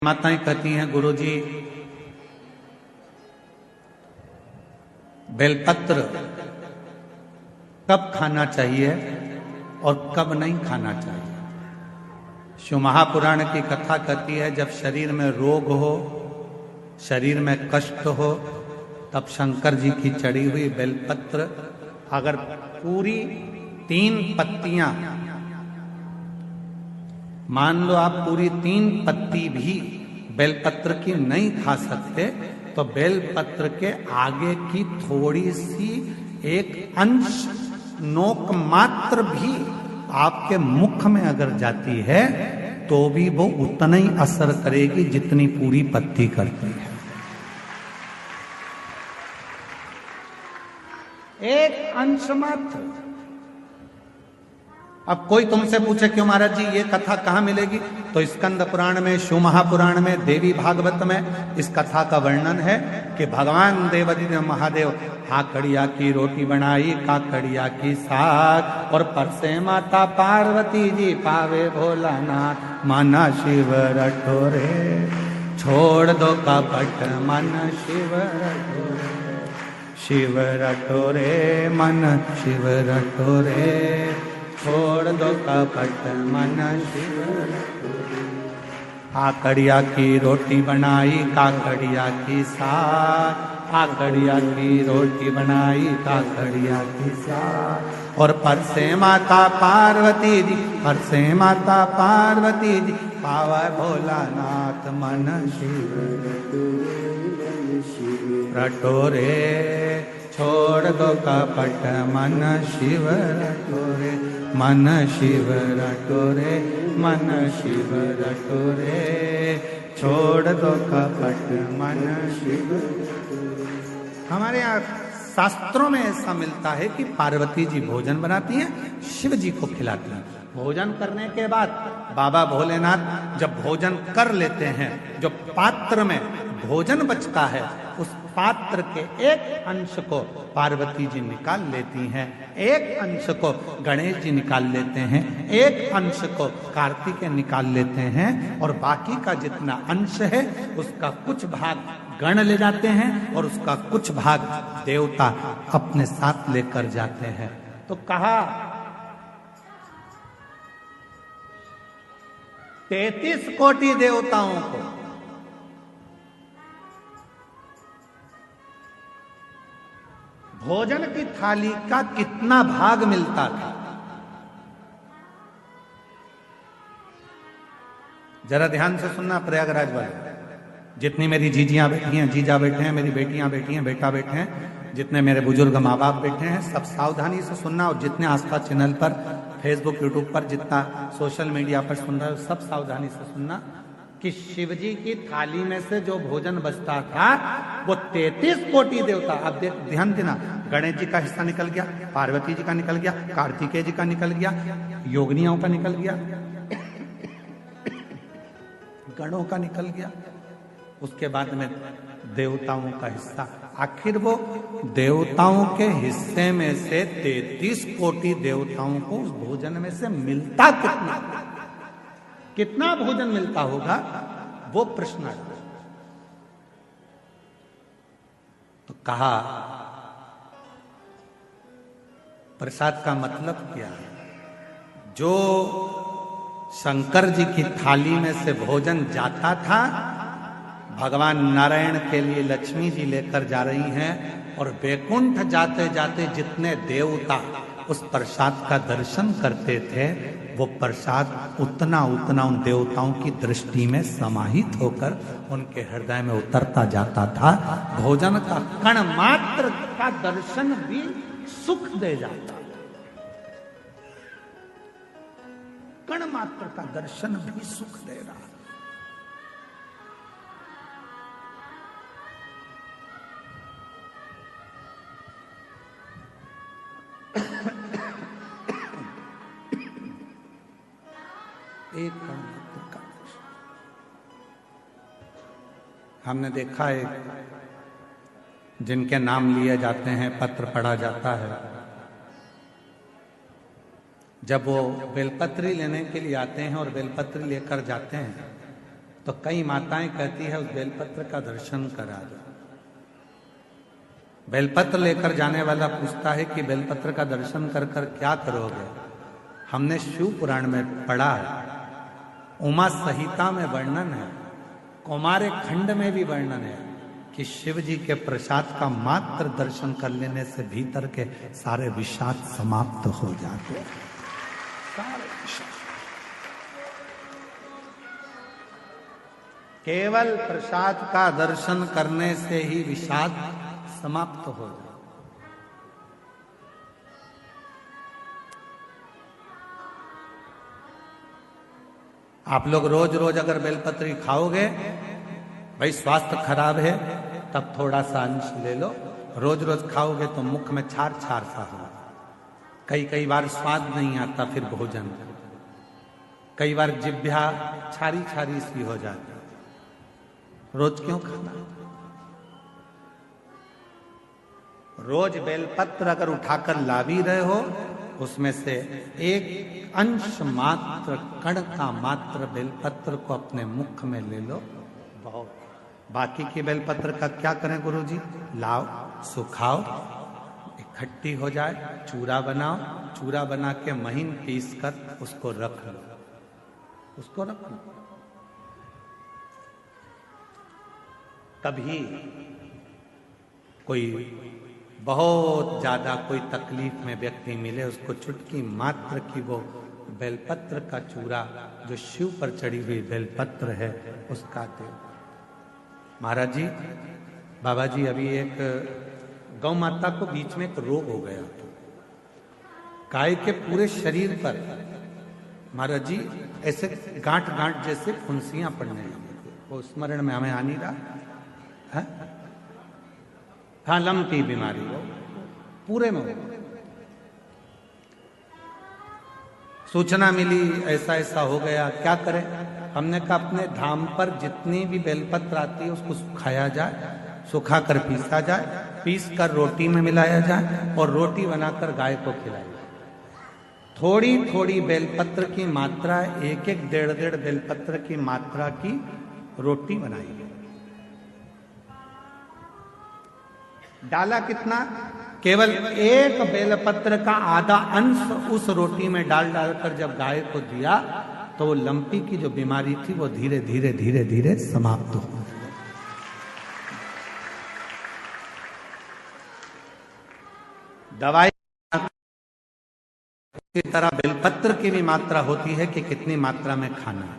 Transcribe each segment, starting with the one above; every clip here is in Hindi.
माताएं कहती हैं, गुरुजी बेलपत्र कब खाना चाहिए और कब नहीं खाना चाहिए। शिव महापुराण की कथा कहती है, जब शरीर में रोग हो, शरीर में कष्ट हो, तब शंकर जी की चढ़ी हुई बेलपत्र अगर पूरी 3 पत्तियां, मान लो आप पूरी 3 पत्ती भी बेलपत्र की नहीं खा सकते, तो बेलपत्र के आगे की थोड़ी सी एक अंश नोक मात्र भी आपके मुख में अगर जाती है तो भी वो उतना ही असर करेगी जितनी पूरी पत्ती करती है। एक अंश मात्र। अब कोई तुमसे पूछे क्यों महाराज जी ये कथा कहाँ मिलेगी, तो स्कंद पुराण में, शिव महापुराण में, देवी भागवत में इस कथा का वर्णन है कि भगवान देवादिदेव महादेव काकड़िया की रोटी बनाई, काकड़िया की साग, और परसे माता पार्वती जी पावे भोलानाथ, माना शिव रटोरे, छोड़ दो कपट मन शिव रटोरे, शिव रटोरे मन शिव रटोरे, छोड़ दो कपट मन शिव रटोरे। काकड़िया की रोटी बनाई, काकड़िया की साग, काकड़िया की रोटी बनाई, काकड़िया की साग, और परसे माता पार्वती जी, परसे माता पार्वती जी पावा भोलानाथ, मन शिव रटोरे, छोड़ दो कपट मन शिव रटोरे, मन शिव रटोरे, मन शिव रटोरे, छोड़ दो कपट मन शिव। हमारे यहाँ शास्त्रों में ऐसा मिलता है कि पार्वती जी भोजन बनाती हैं, शिव जी को खिलाती हैं। भोजन करने के बाद बाबा भोलेनाथ जब भोजन कर लेते हैं, जो पात्र में भोजन बचता है उस पात्र के एक अंश को पार्वती जी निकाल लेती हैं, एक अंश को गणेश जी निकाल लेते हैं, एक अंश को कार्तिकेय निकाल लेते हैं, और बाकी का जितना अंश है उसका कुछ भाग गण ले जाते हैं और उसका कुछ भाग देवता अपने साथ लेकर जाते हैं। तो कहा 33 कोटि देवताओं को भोजन की थाली का कितना भाग मिलता था, जरा ध्यान से सुनना प्रयागराज वाले। जितनी मेरी जीजियां बैठी हैं, जीजा बैठे हैं, मेरी बेटियां बैठी हैं, बेटा बैठे हैं, जितने मेरे बुजुर्ग माँ बाप बैठे हैं, सब सावधानी से सुनना, और जितने आस्था चैनल पर, फेसबुक, यूट्यूब पर, जितना सोशल मीडिया पर सुन रहे हो, सब सावधानी से सुनना कि शिव जी की थाली में से जो भोजन बचता था वो 33 कोटि देवता, अब ध्यान देना, गणेश जी का हिस्सा निकल गया, पार्वती जी का निकल गया, कार्तिकेय जी का निकल गया, योगिनियों का निकल गया, गणों का निकल गया, उसके बाद में देवताओं का हिस्सा। आखिर वो देवताओं के हिस्से में से 33 कोटि देवताओं को उस भोजन में से मिलता कितना भोजन मिलता होगा, वो प्रश्न है। तो कहा प्रसाद का मतलब क्या है। जो शंकर जी की थाली में से भोजन जाता था, भगवान नारायण के लिए लक्ष्मी जी लेकर जा रही हैं, और वैकुंठ जाते जाते जितने देवता उस प्रसाद का दर्शन करते थे, वो प्रसाद उतना उतना उन देवताओं की दृष्टि में समाहित होकर उनके हृदय में उतरता जाता था। भोजन का कण मात्र का दर्शन भी सुख दे जाता, कण मात्र का दर्शन भी सुख दे रहा। एक कण मात्र का दर्शन। हमने देखा है जिनके नाम लिए जाते हैं, पत्र पढ़ा जाता है, जब वो बेलपत्री लेने के लिए आते हैं और बेलपत्री लेकर जाते हैं तो कई माताएं कहती है उस बेलपत्र का दर्शन करा दो। बेलपत्र लेकर जाने वाला पूछता है कि बेलपत्र का दर्शन कर कर क्या करोगे? हमने शिव पुराण में पढ़ा है, उमा संहिता में वर्णन है, कौमारे खंड में भी वर्णन है कि शिव जी के प्रसाद का मात्र दर्शन कर लेने से भीतर के सारे विषाद समाप्त हो जाते हैं। केवल प्रसाद का दर्शन करने से ही विषाद समाप्त हो जाए। आप लोग रोज रोज अगर बेलपत्री खाओगे, भाई स्वास्थ्य खराब है तब थोड़ा सा अंश ले लो, रोज रोज खाओगे तो मुख में छार छार सा हो, कई बार स्वाद नहीं आता फिर भोजन, कई बार जिह्वा छारी छारी सी हो जाती। रोज क्यों खाना? रोज बेलपत्र अगर उठाकर ला भी रहे हो, उसमें से एक अंश मात्र, कण का मात्र बेलपत्र को अपने मुख में ले लो, बहुत। बाकी के बेलपत्र का क्या करें गुरुजी? लाओ, सुखाओ, इकट्ठी हो जाए, चूरा बनाओ, चूरा बना के महीन पीस कर उसको रख लो, उसको रख लो। कभी कोई बहुत ज्यादा कोई तकलीफ में व्यक्ति मिले, उसको चुटकी मात्र की वो बेलपत्र का चूरा जो शिव पर चढ़ी हुई बेलपत्र है उसका दे। महाराज जी, बाबा जी, अभी एक गौ माता को बीच में एक रोग हो गया, गाय के पूरे शरीर पर महाराज जी ऐसे गांठ गांठ जैसे फुंसियां पड़ने लगी, वो स्मरण में हमें आ नहीं रहा है? हाँ, लंपी बीमारी हो पूरे में। सूचना मिली ऐसा ऐसा हो गया, क्या करें? हमने कहा अपने धाम पर जितनी भी बेलपत्र आती है उसको सुखाया जाए, सुखा कर पीसा जाए, पीस कर रोटी में मिलाया जाए और रोटी बनाकर गाय को खिलाई जाए। थोड़ी थोड़ी बेलपत्र की मात्रा, एक एक डेढ़ डेढ़ बेलपत्र की मात्रा की रोटी बनाई गई। डाला कितना? केवल एक बेलपत्र का आधा अंश उस रोटी में डाल डालकर जब गाय को दिया तो वो लंपी की जो बीमारी थी वो धीरे धीरे धीरे धीरे समाप्त हो गई। दवाई की तरह बेलपत्र की भी मात्रा होती है कि कितनी मात्रा में खाना है।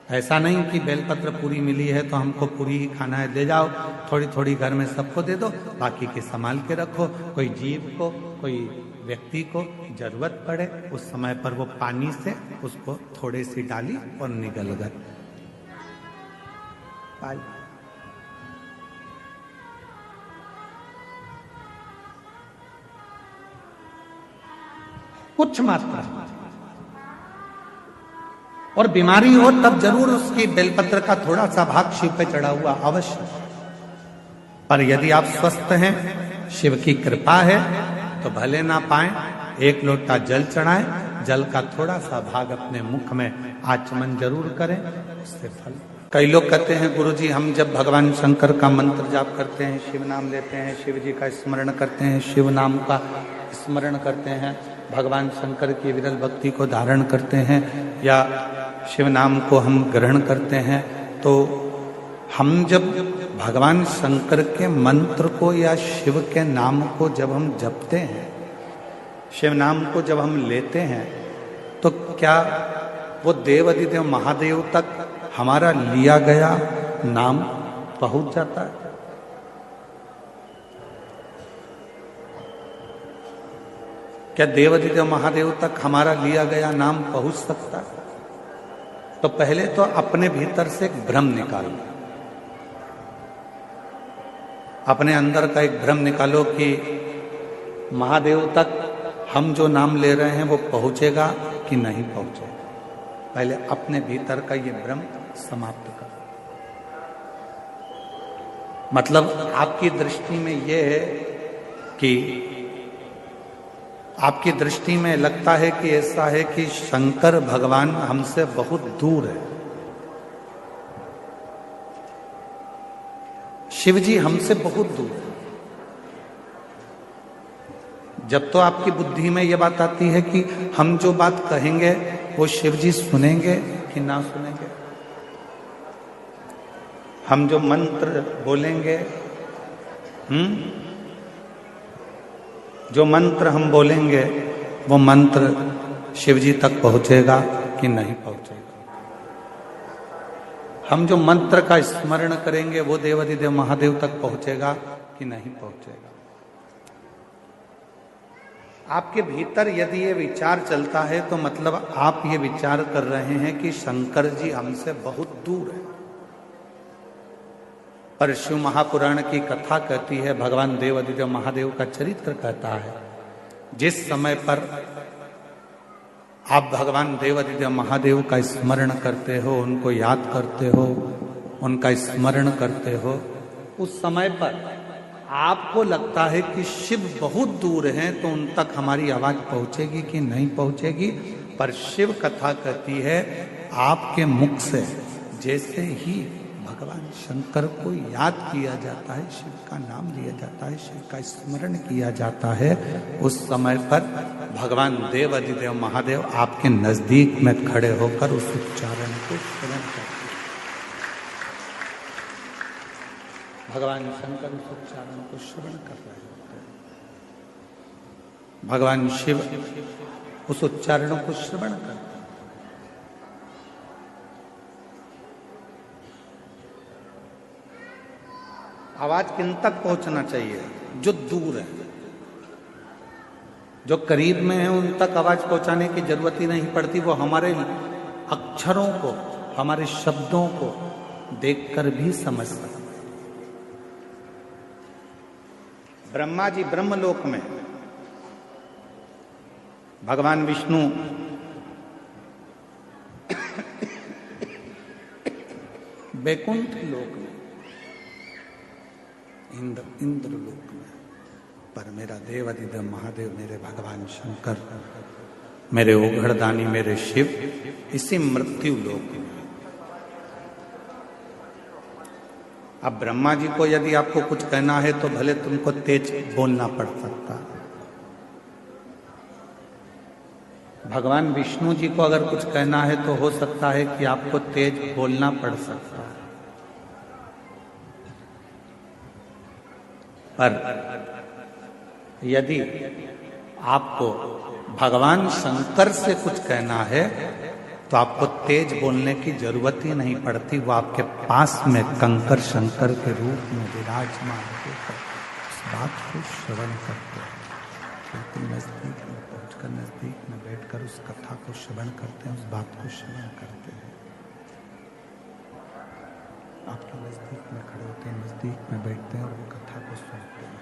ऐसा नहीं कि बेलपत्र पूरी मिली है तो हमको पूरी ही खाना है, दे जाओ, थोड़ी थोड़ी घर में सबको दे दो, बाकी के संभाल के रखो। कोई जीव को, कोई व्यक्ति को जरूरत पड़े उस समय पर वो पानी से उसको थोड़ी सी डाली और निगल गए। कुछ मात्रा, और बीमारी हो तब जरूर उसकी बेलपत्र का थोड़ा सा भाग शिव पे चढ़ा हुआ अवश्य। पर यदि आप स्वस्थ हैं, शिव की कृपा है, तो भले ना पाए, एक लोटा जल चढ़ाएं, जल का थोड़ा सा भाग अपने मुख में आचमन जरूर करें, उससे फल। कई लोग कहते हैं गुरुजी हम जब भगवान शंकर का मंत्र जाप करते हैं, शिव नाम लेते हैं, शिव जी का स्मरण करते हैं, शिव नाम का स्मरण करते हैं, भगवान शंकर की विरल भक्ति को धारण करते हैं या शिव नाम को हम ग्रहण करते हैं, तो हम जब भगवान शंकर के मंत्र को या शिव के नाम को जब हम जपते हैं, शिव नाम को जब हम लेते हैं, तो क्या वो देवाधिदेव महादेव तक हमारा लिया गया नाम पहुंच जाता है? क्या देवाधिदेव महादेव तक हमारा लिया गया नाम पहुंच सकता है? तो पहले तो अपने भीतर से एक भ्रम निकालो, अपने अंदर का एक भ्रम निकालो कि महादेव तक हम जो नाम ले रहे हैं वो पहुंचेगा कि नहीं पहुंचेगा। पहले अपने भीतर का ये भ्रम समाप्त करो। मतलब आपकी दृष्टि में ये है कि आपकी दृष्टि में लगता है कि ऐसा है कि शंकर भगवान हमसे बहुत दूर है, शिव जी हमसे बहुत दूर है। जब तो आपकी बुद्धि में यह बात आती है कि हम जो बात कहेंगे वो शिव जी सुनेंगे कि ना सुनेंगे, हम जो मंत्र बोलेंगे, जो मंत्र हम बोलेंगे वो मंत्र शिव जी तक पहुंचेगा कि नहीं पहुंचेगा, हम जो मंत्र का स्मरण करेंगे वो देवाधिदेव महादेव तक पहुंचेगा कि नहीं पहुंचेगा। आपके भीतर यदि ये विचार चलता है तो मतलब आप ये विचार कर रहे हैं कि शंकर जी हमसे बहुत दूर है। पर शिव महापुराण की कथा कहती है, भगवान देवाधिदेव महादेव का चरित्र कहता है, जिस समय पर आप भगवान देवाधिदेव महादेव का स्मरण करते हो, उनको याद करते हो, उनका स्मरण करते हो, उस समय पर आपको लगता है कि शिव बहुत दूर हैं, तो उन तक हमारी आवाज पहुंचेगी कि नहीं पहुंचेगी। पर शिव कथा कहती है आपके मुख से जैसे ही भगवान शंकर को याद किया जाता है, शिव का नाम लिया जाता है, शिव का स्मरण किया जाता है, उस समय पर भगवान देवाधिदेव महादेव आपके नजदीक में खड़े होकर उस उच्चारण को श्रवण करते हैं। भगवान शंकर उस उच्चारण को श्रवण कर रहे होते हैं, भगवान शिव उस उच्चारणों को श्रवण करते हैं। आवाज किन तक पहुंचना चाहिए? जो दूर है, जो करीब में है उन तक आवाज पहुंचाने की जरूरत ही नहीं पड़ती, वो हमारे अक्षरों को, हमारे शब्दों को देखकर भी समझ सकते। ब्रह्मा जी ब्रह्मलोक में, भगवान विष्णु बैकुंठ लोक में, इंद्र लोक में, पर मेरा देवाधिदेव महादेव, मेरे भगवान शंकर, मेरे ओघड़दानी, मेरे शिव इसी मृत्यु लोक में। अब ब्रह्मा जी को यदि आपको कुछ कहना है तो भले तुमको तेज बोलना पड़ सकता है, भगवान विष्णु जी को अगर कुछ कहना है तो हो सकता है कि आपको तेज बोलना पड़ सकता है। पर यदि आपको भगवान शंकर से कुछ कहना है तो आपको तेज बोलने की जरूरत ही नहीं पड़ती, वो आपके पास में कंकर शंकर के रूप में विराजमान होकर उस बात को श्रवण करते हैं। बिल्कुल नजदीक में पहुंचकर, नजदीक में बैठकर उस कथा को श्रवण करते हैं, उस बात को श्रवण करते हैं। आप तो नजदीक में खड़े होते हैं, नजदीक में बैठते हैं और वो कथा को सुनते हैं।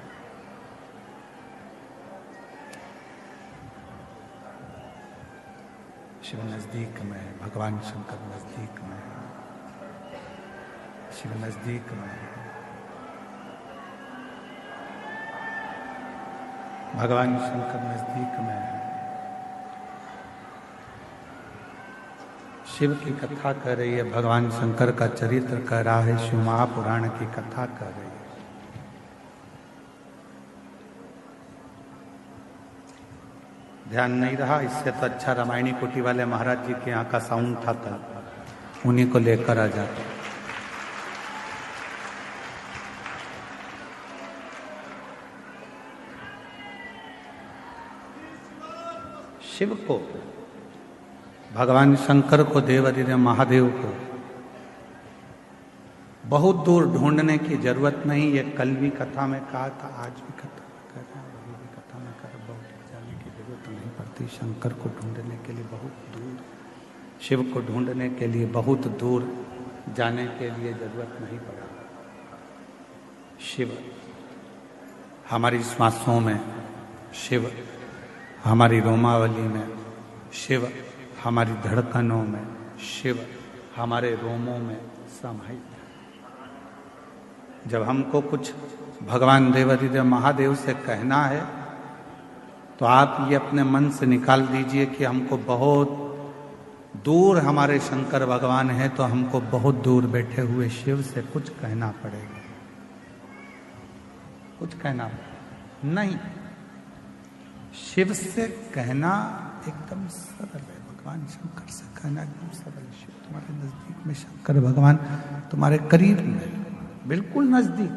शिव नजदीक में है, भगवान शंकर नजदीक में है, शिव नजदीक में है, भगवान शंकर नजदीक में है। शिव की कथा कह रही है, भगवान शंकर का चरित्र कह रहा है, शिव महापुराण की कथा कह रही है। ध्यान नहीं रहा, इससे तो अच्छा रामायणी कुटी वाले महाराज जी के यहाँ का साउंड था, तब उन्हीं को लेकर आ जाते। शिव को, भगवान शंकर को, देवाधिदेव महादेव को बहुत दूर ढूंढने की जरूरत नहीं। ये कल भी कथा में कहा था, आज भी कथा में कर रहा हूं, अभी भी कथा में कर, बहुत जाने की जरूरत नहीं पड़ती। शंकर को ढूंढने के लिए बहुत दूर, शिव को ढूंढने के लिए बहुत दूर जाने के लिए जरूरत नहीं पड़ा। शिव हमारी श्वासों में, शिव हमारी रोमावली में, शिव हमारी धड़कनों में, शिव हमारे रोमों में समाहित है। जब हमको कुछ भगवान देवाधिदेव महादेव से कहना है तो आप ये अपने मन से निकाल दीजिए कि हमको बहुत दूर हमारे शंकर भगवान हैं, तो हमको बहुत दूर बैठे हुए शिव से कुछ कहना पड़ेगा। कुछ कहना नहीं। शिव से कहना एकदम सरल है, भगवान शंकर से कहना एकदम सरल है। शिव तुम्हारे नजदीक में, शंकर भगवान तुम्हारे करीब में, बिल्कुल नजदीक।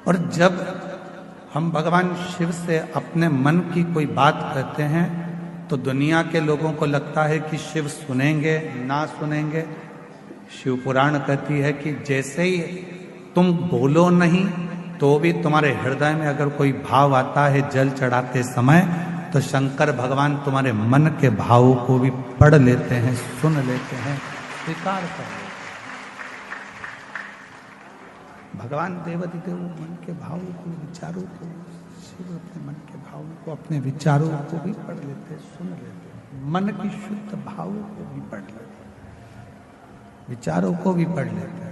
और जब हम भगवान शिव से अपने मन की कोई बात कहते हैं तो दुनिया के लोगों को लगता है कि शिव सुनेंगे ना सुनेंगे। शिव पुराण कहती है कि जैसे ही तुम बोलो नहीं तो भी तुम्हारे हृदय में अगर कोई भाव आता है जल चढ़ाते समय, तो शंकर भगवान तुम्हारे मन के भावों को भी पढ़ लेते हैं, सुन लेते हैं, स्वीकार कर लेते हैं। भगवान देवाधिदेव मन के भावों को, विचारों को, शिव अपने मन के भावों को, अपने विचारों को भी पढ़ लेते हैं, सुन लेते हैं। मन की शुद्ध भावों को भी पढ़ लेते हैं, विचारों को भी पढ़ लेते हैं।